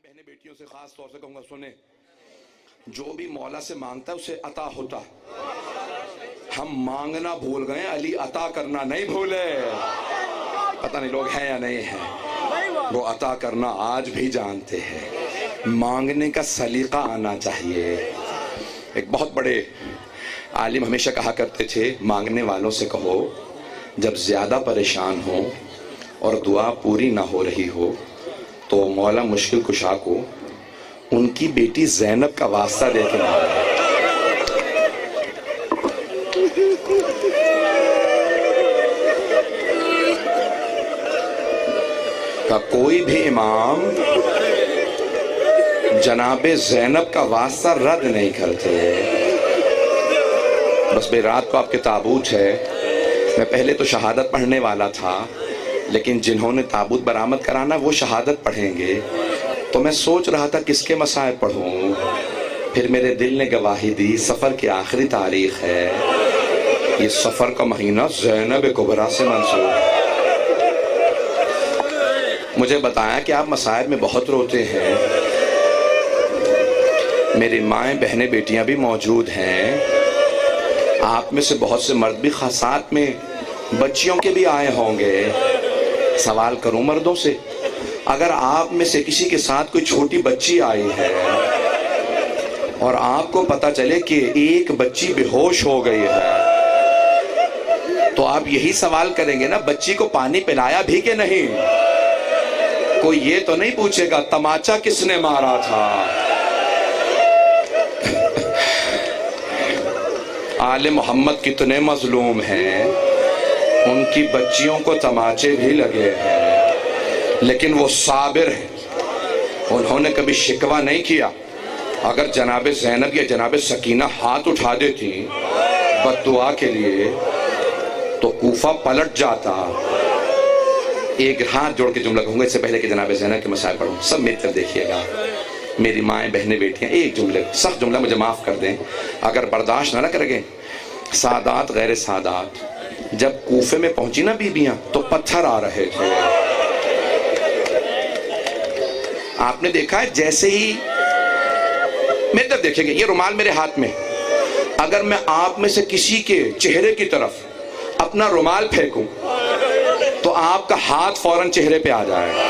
مائیں بہنیں بیٹیوں سے خاص طور سے کہوں گا، سنیں، جو بھی مولا سے مانگتا ہے اسے عطا ہوتا ہے۔ ہم مانگنا بھول گئے، علی عطا کرنا نہیں بھولے۔ پتہ نہیں لوگ ہیں یا نہیں ہیں، وہ عطا کرنا آج بھی جانتے ہیں۔ مانگنے کا سلیقہ آنا چاہیے۔ ایک بہت بڑے عالم ہمیشہ کہا کرتے تھے، مانگنے والوں سے کہو جب زیادہ پریشان ہو اور دعا پوری نہ ہو رہی ہو تو مولا مشکل کشا کو ان کی بیٹی زینب کا واسطہ دے کے مانگے۔ کہ کوئی بھی امام جناب زینب کا واسطہ رد نہیں کرتے۔ بس بے رات کو آپ کے تابوت ہے، میں پہلے تو شہادت پڑھنے والا تھا، لیکن جنہوں نے تابوت برآمد کرانا وہ شہادت پڑھیں گے، تو میں سوچ رہا تھا کس کے مسائل پڑھوں۔ پھر میرے دل نے گواہی دی، سفر کی آخری تاریخ ہے، یہ سفر کا مہینہ زینب کبریٰ سے منسوب ہے۔ مجھے بتایا کہ آپ مصائب میں بہت روتے ہیں، میری مائیں بہنیں بیٹیاں بھی موجود ہیں، آپ میں سے بہت سے مرد بھی خاصات میں بچیوں کے بھی آئے ہوں گے۔ سوال کروں مردوں سے، اگر آپ میں سے کسی کے ساتھ کوئی چھوٹی بچی آئی ہے اور آپ کو پتا چلے کہ ایک بچی بے ہوش ہو گئی ہے، تو آپ یہی سوال کریں گے نا، بچی کو پانی پلایا بھی کہ نہیں؟ کوئی یہ تو نہیں پوچھے گا تماچا کس نے مارا تھا۔ آل محمد کتنے مظلوم ہیں، ان کی بچیوں کو تماچے بھی لگے ہیں، لیکن وہ صابر ہیں، انہوں نے کبھی شکوہ نہیں کیا۔ اگر جناب زینب یا جناب سکینہ ہاتھ اٹھا دیتی بد دعا کے لیے تو کوفہ پلٹ جاتا۔ ایک ہاتھ جوڑ کے جملہ کہوں گا اس سے پہلے کہ جناب زینب کے مسائل پڑھوں، سب میری طرف دیکھیے گا، میری مائیں بہنیں بیٹیاں، ایک جملے سخت جملہ مجھے معاف کر دیں اگر برداشت نہ کریں گے۔ سادات غیر سادات جب کوفے میں پہنچی نا بیبیاں تو پتھر آ رہے تھے۔ آپ نے دیکھا ہے جیسے ہی میری طرف دیکھیں گے، یہ رومال میرے ہاتھ میں، اگر میں آپ میں سے کسی کے چہرے کی طرف اپنا رومال پھینکوں تو آپ کا ہاتھ فوراً چہرے پہ آ جائے گا۔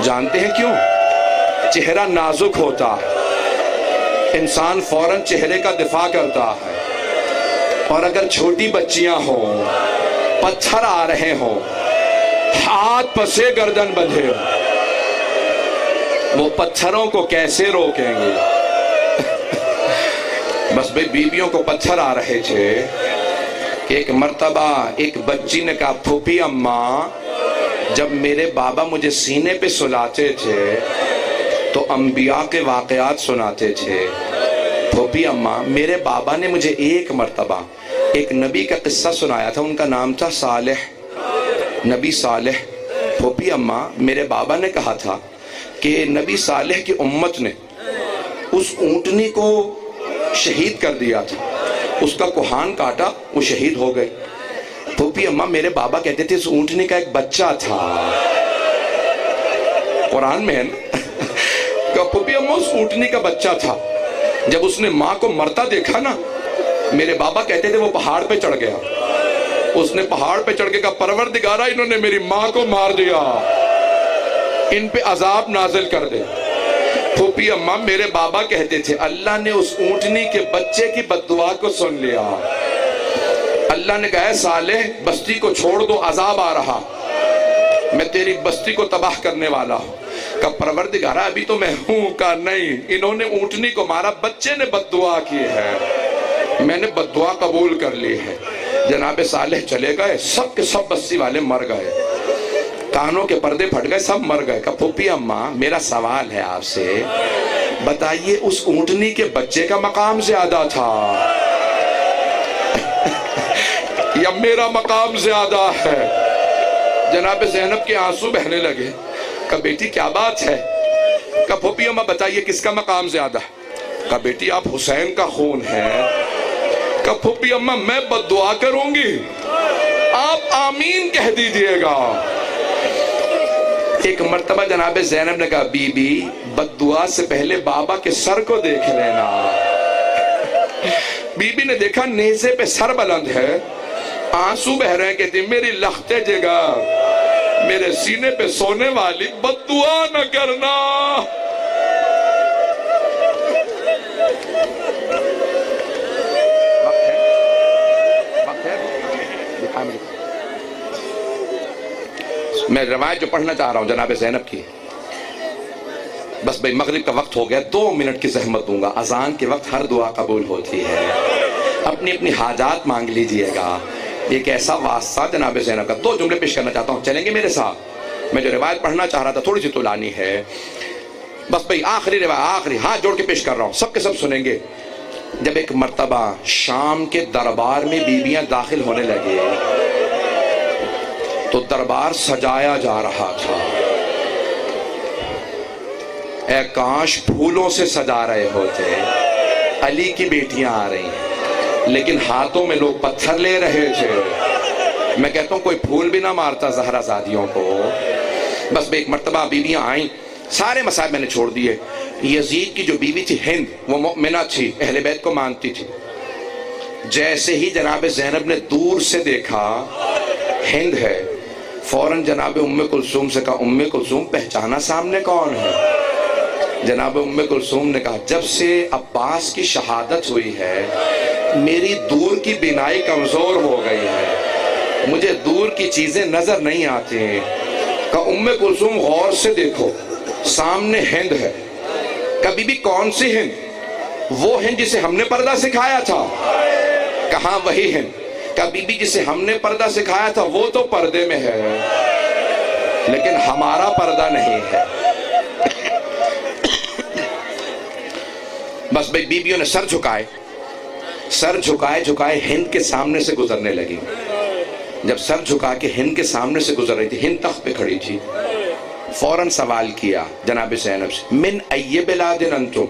جانتے ہیں کیوں؟ چہرہ نازک ہوتا ہے، انسان فوراً چہرے کا دفاع کرتا ہے، اور اگر چھوٹی بچیاں ہوں، پتھر آ رہے ہوں، ہاتھ پسے گردن بندھے ہوں، وہ پتھروں کو کیسے روکیں گے؟ بس بھئی بیویوں کو پتھر آ رہے تھے کہ ایک مرتبہ ایک بچی نے کہا، پھوپھی اماں جب میرے بابا مجھے سینے پہ سلاتے تھے تو انبیاء کے واقعات سناتے تھے۔ پھوپھی اماں میرے بابا نے مجھے ایک مرتبہ ایک نبی کا قصہ سنایا تھا، ان کا نام تھا صالح، نبی صالح۔ پھوپھی اماں میرے بابا نے کہا تھا کہ نبی صالح کی امت نے اس اونٹنی کو شہید کر دیا تھا، اس کا کوہان کاٹا، وہ شہید ہو گئے۔ پھوپھی اماں میرے بابا کہتے تھے اس اونٹنی کا ایک بچہ تھا، قرآن میں ہے نا کہ پھوپھی اماں اس اونٹنی کا بچہ تھا، جب اس نے ماں کو مرتا دیکھا نا، میرے بابا کہتے تھے وہ پہاڑ پہ چڑھ گیا، اس نے پہاڑ پہ چڑھ کے کہا پروردگارہ انہوں نے میری ماں کو مار دیا، ان پہ عذاب نازل کر دے۔ پھوپھی اماں میرے بابا کہتے تھے اللہ نے اس اونٹنی کے بچے کی بد دعا کو سن لیا، اللہ نے کہا اے صالح بستی کو چھوڑ دو، عذاب آ رہا، میں تیری بستی کو تباہ کرنے والا ہوں۔ کہ پروردگارہ ابھی تو میں ہوں، کہا نہیں، انہوں نے اونٹنی کو مارا، بچے نے بد دعا کی ہے، میں نے بد دعا قبول کر لی ہے۔ جناب صالح چلے گئے، سب کے سب بستی والے مر گئے، کانوں کے پردے پھٹ گئے، سب مر گئے۔ کہ پھوپھی اماں میرا سوال ہے آپ سے، بتائیے اس اونٹنی کے بچے کا مقام زیادہ تھا یا میرا مقام زیادہ ہے؟ جناب زینب کے آنسو بہنے لگے۔ کہا بیٹی کیا بات ہے؟ کہا پھوپھی اماں بتائیے کس کا مقام زیادہ ہے؟ کہا بیٹی آپ حسین کا خون ہے۔ کہا پھوپھی اماں میں بد دعا کروں گی، آپ آمین کہہ دیجئے گا۔ ایک مرتبہ جناب زینب نے کہا بی بی بد دعا سے پہلے بابا کے سر کو دیکھ لینا. بی بی نے دیکھا نیزے پہ سر بلند ہے, آنسو بہ رہے ہیں, کہتی میری لختے جگہ میرے سینے پہ سونے والی بد دعا نہ کرنا. میں روایت جو پڑھنا چاہ رہا ہوں جناب زینب کی, بس بھئی مغرب کا وقت ہو گیا, 2 منٹ کی زحمت دوں گا. اذان کے وقت ہر دعا قبول ہوتی ہے, اپنی اپنی حاجات مانگ لیجئے گا. ایک ایسا واسطہ جناب زینب کا. 2 جملے پیش کرنا چاہتا ہوں, چلیں گے میرے ساتھ؟ میں جو روایت پڑھنا چاہ رہا تھا تھوڑی سی طولانی ہے, بس بھئی آخری روایت, آخری ہاتھ جوڑ کے پیش کر رہا ہوں, سب کے سب سنیں گے. جب ایک مرتبہ شام کے دربار میں بیویاں داخل ہونے لگے تو دربار سجایا جا رہا تھا. اے کاش پھولوں سے سجا رہے ہوتے. علی کی بیٹیاں آ رہی ہیں لیکن ہاتھوں میں لوگ پتھر لے رہے تھے. میں کہتا ہوں کوئی پھول بھی نہ مارتا زہرا زادیوں کو. بس ایک مرتبہ بیویاں آئیں, سارے مسائل میں نے چھوڑ دیے. یزید کی جو بیوی تھی ہند, وہ مؤمنہ تھی, اہل بیت کو مانتی تھی. جیسے ہی جناب زینب نے دور سے دیکھا ہند ہے, فوراً جناب ام کلثوم سے کہا ام کلثوم پہچانا سامنے کون ہے؟ جناب ام کلثوم نے کہا جب سے عباس کی شہادت ہوئی ہے میری دور کی بینائی کمزور ہو گئی ہے, مجھے دور کی چیزیں نظر نہیں آتی ہیں. کہا ام کلثوم غور سے دیکھو سامنے ہند ہے. کبھی بھی کون سی ہند؟ وہ ہند جسے ہم نے پردہ سکھایا تھا. کہاں وہی ہند. کبھی بھی جسے ہم نے پردہ سکھایا تھا وہ تو پردے میں ہے لیکن ہمارا پردہ نہیں ہے. بس بھئی بیویوں نے سر جھکائے ہند کے سامنے سے گزرنے لگی. جب سر جھکا کے ہند کے سامنے سے گزر رہی تھی, ہند تخت پہ کھڑی تھی, فوراً سوال کیا جناب زینب سے من ای بلاد انتم,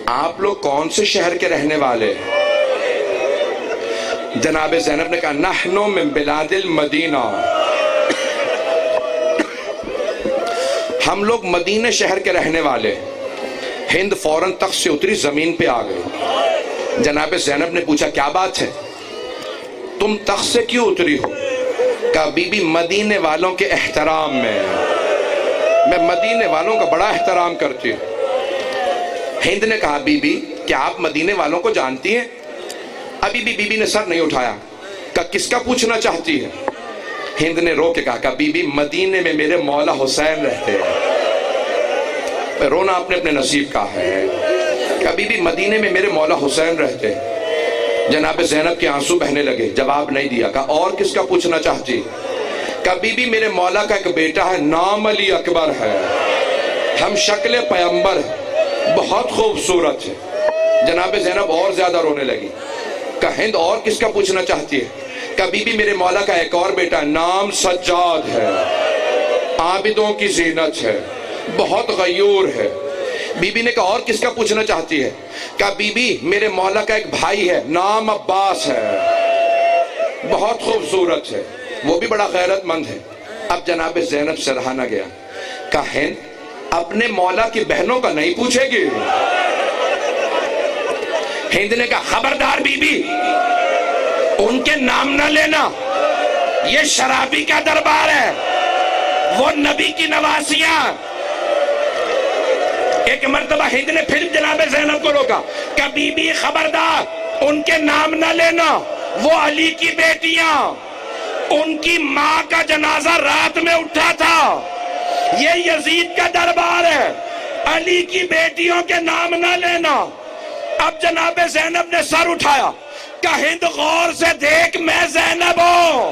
آپ لوگ کون سے شہر کے رہنے والے؟ جناب زینب نے کہا نحنو من بلاد المدینہ, ہم لوگ مدینہ شہر کے رہنے والے. ہند فوراً تخت سے اتری, زمین پہ آ گئی. جناب زینب نے پوچھا کیا بات ہے, تم تخت سے کیوں اتری ہو؟ کہا بی بی مدینے والوں کے احترام میں مدینے والوں کا بڑا احترام کرتی ہوں. ہند نے کہا بی بی کیا آپ مدینے والوں کو جانتی ہیں؟ ابھی بھی بی بی نے سر نہیں اٹھایا. کہا کس کا پوچھنا چاہتی ہے؟ ہند نے رو کے کہا بی بی مدینے میں میرے مولا حسین رہتے ہیں. رونا اپنے اپنے نصیب کا ہے. کہا بی بی مدینے میں میرے مولا حسین رہتے ہیں. جناب زینب کے آنسو بہنے لگے, جواب نہیں دیا. کہا اور کس کا پوچھنا چاہتی؟ کہا بی بی میرے مولا کا ایک بیٹا ہے, نام علی اکبر ہے, ہم شکل پیغمبر ہیں, بہت خوبصورت ہے. جناب زینب اور زیادہ رونے لگی. کہا ہند اور کس کا پوچھنا چاہتی ہے؟ کہا بی بی میرے مولا کا ایک اور بیٹا ہے, نام سجاد ہے, عابدوں کی زینت ہے, بہت غیور ہے. بی بی نے کہا اور کس کا پوچھنا چاہتی ہے؟ کہا بی بی میرے مولا کا ایک بھائی ہے, نام عباس ہے, بہت خوبصورت ہے, وہ بھی بڑا غیرت مند ہے. اب جناب زینب سے رہا نہ گیا. کہا ہند اپنے مولا کی بہنوں کا نہیں پوچھے گی؟ ہند نے کہا خبردار بی بی, ان کے نام نہ لینا, یہ شرابی کا دربار ہے, وہ نبی کی نواسیاں. ایک مرتبہ ہند نے پھر جناب زینب کو روکا. کہ بی بی خبردار, ان کے نام نہ لینا, وہ علی کی بیٹیاں, ان کی ماں کا جنازہ رات میں اٹھا تھا, یہ یزید کا دربار ہے, علی کی بیٹیوں کے نام نہ لینا. اب جناب زینب نے سر اٹھایا. کہ ہند غور سے دیکھ, میں زینب ہوں.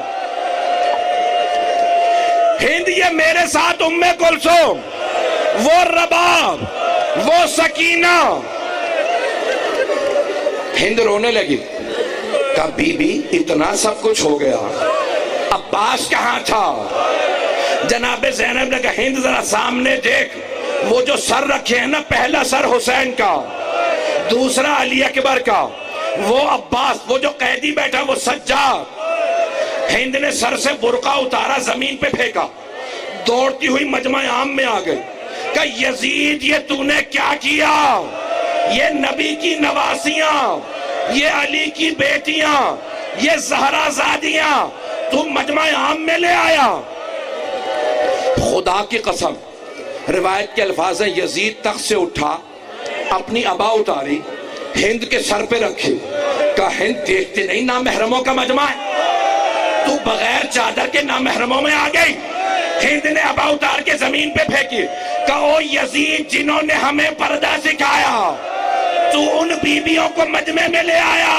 ہند یہ میرے ساتھ ام کلثوم, وہ رباب, وہ سکینہ. ہند رونے لگی. کہا بی بی اتنا سب کچھ ہو گیا, عباس کہاں تھا؟ جناب زینب نے کہا ہند ذرا سامنے دیکھ, وہ جو سر رکھے ہیں نا, پہلا سر حسین کا, دوسرا علی اکبر کا, وہ عباس, وہ جو قیدی بیٹھا وہ سجاد. ہند نے سر سے برقع اتارا, زمین پہ پھینکا, دوڑتی ہوئی مجمع عام میں آ گئی کہ یزید یہ تو نے کیا کیا؟ یہ نبی کی نواسیاں، یہ علی کی بیٹیاں، یہ زہرا زادیاں تو مجمع عام میں لے آیا۔ خدا کی قسم، روایت کے الفاظ ہیں، یزید تخت سے اٹھا، اپنی عبا اتاری، ہند کے سر پہ رکھی، کہا ہند دیکھتے نہیں نامحرموں کا مجمع ہے، تو بغیر چادر کے نامحرموں میں آ گئی۔ ہند نے عبا اتار کے زمین پہ پھینکی، کہا او یزید جنہوں نے ہمیں پردہ سکھایا تو ان بیویوں کو مجمع میں لے آیا۔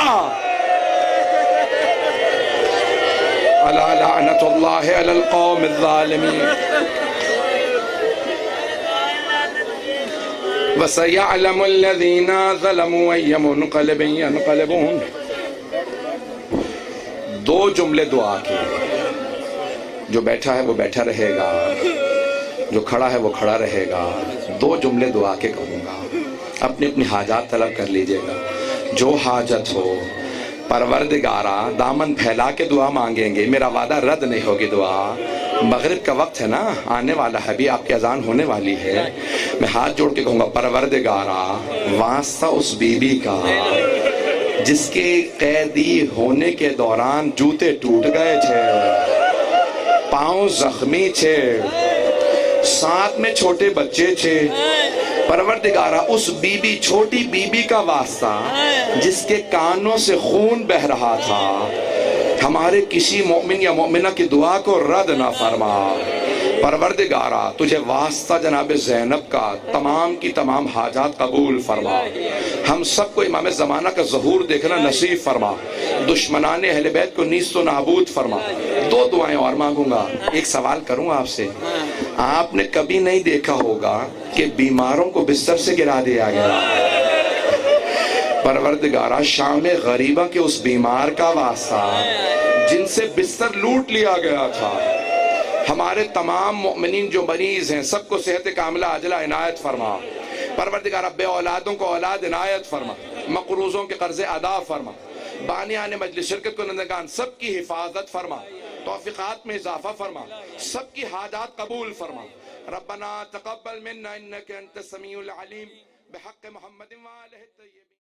الا لعنت اللہ علی القوم الظالمین وَسَيَعْلَمُ الَّذِينَ ظَلَمُوا أَيَّ مُنْقَلِبٍ يَنْقَلِبُونَ۔ دو جملے دعا کے، جو بیٹھا ہے وہ بیٹھا رہے گا، جو کھڑا ہے وہ کھڑا رہے گا۔ دو جملے دعا کے کہوں گا، اپنی اپنی حاجات طلب کر لیجئے گا۔ جو حاجت ہو پروردگارا، دامن پھیلا کے دعا مانگیں گے، میرا وعدہ رد نہیں ہوگی دعا۔ مغرب کا وقت ہے نا، آنے والا ہے بھی، آپ کی اذان ہونے والی ہے۔ میں ہاتھ جوڑ کے کہوں گا، پروردگارا واسطہ اس بی بی کا جس کے قیدی ہونے کے دوران جوتے ٹوٹ گئے تھے، پاؤں زخمی تھے، ساتھ میں چھوٹے بچے تھے۔ پروردگارہ اس بی بی، چھوٹی بی بی کا واسطہ جس کے کانوں سے خون بہ رہا تھا، ہمارے کسی مومن یا مومنہ کی دعا کو رد نہ فرما۔ پروردگارہ تجھے واسطہ جناب زینب کا تمام کی تمام حاجات قبول فرما۔ ہم سب کو امام زمانہ کا ظہور دیکھنا نصیب فرما، دشمنان اہل بیت کو نیست و نابود فرما۔ دو دعائیں اور مانگوں گا۔ ایک سوال کروں آپ سے، آپ نے کبھی نہیں دیکھا ہوگا کہ بیماروں کو بستر سے گرا دیا گیا؟ پروردگارہ شام غریبہ کے اس بیمار کا واسطہ جن سے بستر لوٹ لیا گیا تھا، ہمارے تمام مؤمنین جو مریض ہیں سب کو صحت کاملہ عاجلہ عنایت فرما۔ پروردگارہ بے اولادوں کو اولاد عنایت فرما، مقروضوں کے قرض ادا فرما، بانیان مجلس شرکت کو نندگان سب کی حفاظت فرما، توفیقات میں اضافہ فرما، سب کی حاجات قبول فرما۔ ربنا تقبل منا انک انت السمیع العلیم بحق محمد وآلہ الطیبین۔